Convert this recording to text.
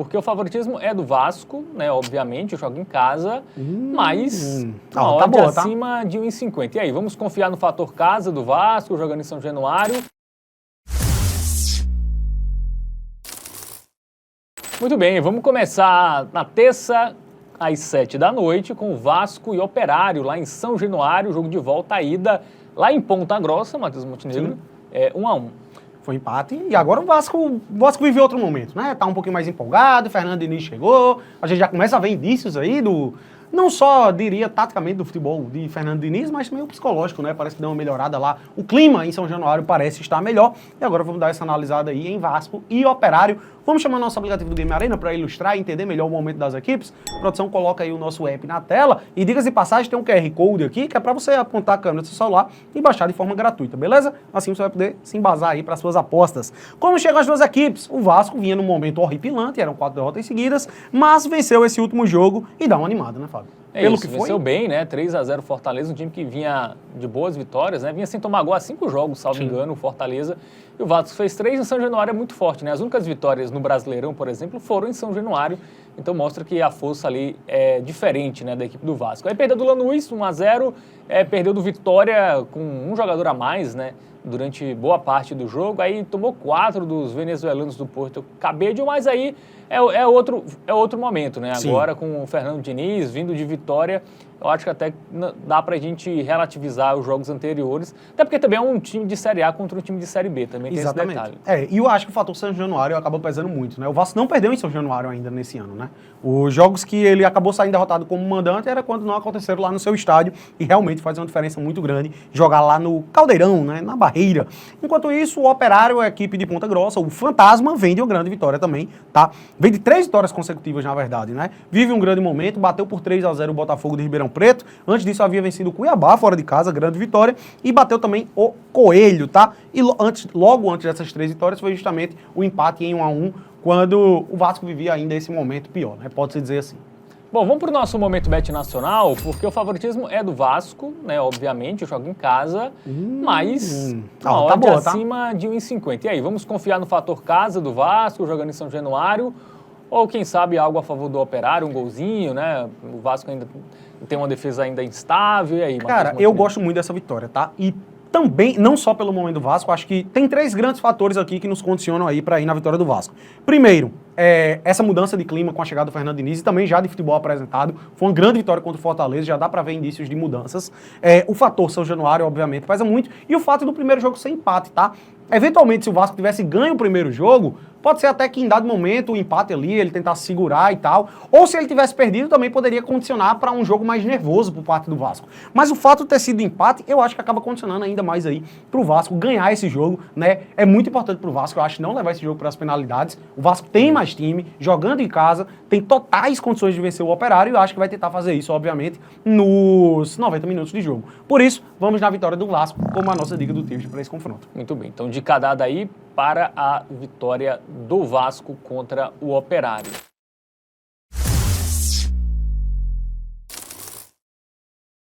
Porque o favoritismo é do Vasco, né? Obviamente, joga em casa, mas uma tá odd boa, tá? acima de 1,50. E aí, vamos confiar no fator casa do Vasco, jogando em São Januário? Muito bem, vamos começar na terça às 7 da noite com o Vasco e Operário lá em São Januário, jogo de volta à ida lá em Ponta Grossa, Matheus Montenegro, 1-1. Foi empate. E agora o Vasco viveu outro momento, né? Tá um pouquinho mais empolgado, Fernando Diniz chegou, a gente já começa a ver indícios aí não só, diria, taticamente do futebol de Fernando Diniz, mas também o psicológico, né? Parece que deu uma melhorada lá. O clima em São Januário parece estar melhor. E agora vamos dar essa analisada aí em Vasco e Operário. Vamos chamar nosso aplicativo do Game Arena para ilustrar e entender melhor o momento das equipes. A produção coloca aí o nosso app na tela. E diga-se de passagem, tem um QR Code aqui, que é para você apontar a câmera do seu celular e baixar de forma gratuita, beleza? Assim você vai poder se embasar aí para as suas apostas. Como chegam as duas equipes? O Vasco vinha num momento horripilante, eram 4 derrotas seguidas, mas venceu esse último jogo e dá uma animada, né, Fábio? Pelo isso, que foi. Venceu bem, né? 3-0 Fortaleza, um time que vinha de boas vitórias, né? Vinha sem tomar gol há 5 jogos, salvo engano, o Fortaleza. E o Vasco fez 3 em São Januário, é muito forte, né? As únicas vitórias no Brasileirão, por exemplo, foram em São Januário. Então mostra que a força ali é diferente, né, da equipe do Vasco. Aí perdeu do Lanús, 1-0, perdeu do Vitória com um jogador a mais, né? Durante boa parte do jogo, aí tomou 4 dos venezuelanos do Porto Cabello, mas aí é outro momento, né? Sim. Agora com o Fernando Diniz vindo de Vitória, eu acho que até dá pra gente relativizar os jogos anteriores, até porque também é um time de Série A contra um time de Série B, também tem esse detalhe. E eu acho que o fator São Januário acaba pesando muito, né? O Vasco não perdeu em São Januário ainda nesse ano, né? Os jogos que ele acabou saindo derrotado como mandante era quando não aconteceram lá no seu estádio e realmente faz uma diferença muito grande jogar lá no Caldeirão, né? Na Barreira. Enquanto isso, o Operário, a equipe de Ponta Grossa, o Fantasma, vem de uma grande vitória também, tá? Vem de 3 vitórias consecutivas, na verdade, né? Vive um grande momento, bateu por 3-0 o Botafogo de Ribeirão Preto. Antes disso havia vencido o Cuiabá fora de casa, grande vitória, e bateu também o Coelho, tá? E logo antes dessas 3 vitórias foi justamente o empate em 1-1, quando o Vasco vivia ainda esse momento pior, né? Pode-se dizer assim. Bom, vamos para o nosso momento bet nacional, porque o favoritismo é do Vasco, né? Obviamente, joga em casa, mas uma odd boa, acima de 1,50. E aí, vamos confiar no fator casa do Vasco, jogando em São Januário, ou quem sabe algo a favor do Operário, um golzinho, né? O Vasco ainda tem uma defesa ainda instável, e aí? Cara, eu gosto muito dessa vitória, tá? E também, não só pelo momento do Vasco, acho que tem 3 grandes fatores aqui que nos condicionam aí para ir na vitória do Vasco. Primeiro, essa mudança de clima com a chegada do Fernando Diniz e também já de futebol apresentado. Foi uma grande vitória contra o Fortaleza, já dá para ver indícios de mudanças. O fator São Januário, obviamente, pesa muito. E o fato do primeiro jogo ser empate, tá? Eventualmente, se o Vasco tivesse ganho o primeiro jogo, pode ser até que em dado momento o empate ali, ele tentasse segurar e tal. Ou se ele tivesse perdido, também poderia condicionar para um jogo mais nervoso por parte do Vasco. Mas o fato de ter sido empate, eu acho que acaba condicionando ainda mais aí pro Vasco ganhar esse jogo, né? É muito importante pro Vasco, eu acho, não levar esse jogo para as penalidades. O Vasco tem mais time, jogando em casa, tem totais condições de vencer o Operário e eu acho que vai tentar fazer isso, obviamente, nos 90 minutos de jogo. Por isso, vamos na vitória do Vasco, como a nossa dica do Tips para esse confronto. Muito bem, então dica dada aí para a vitória do Vasco contra o Operário.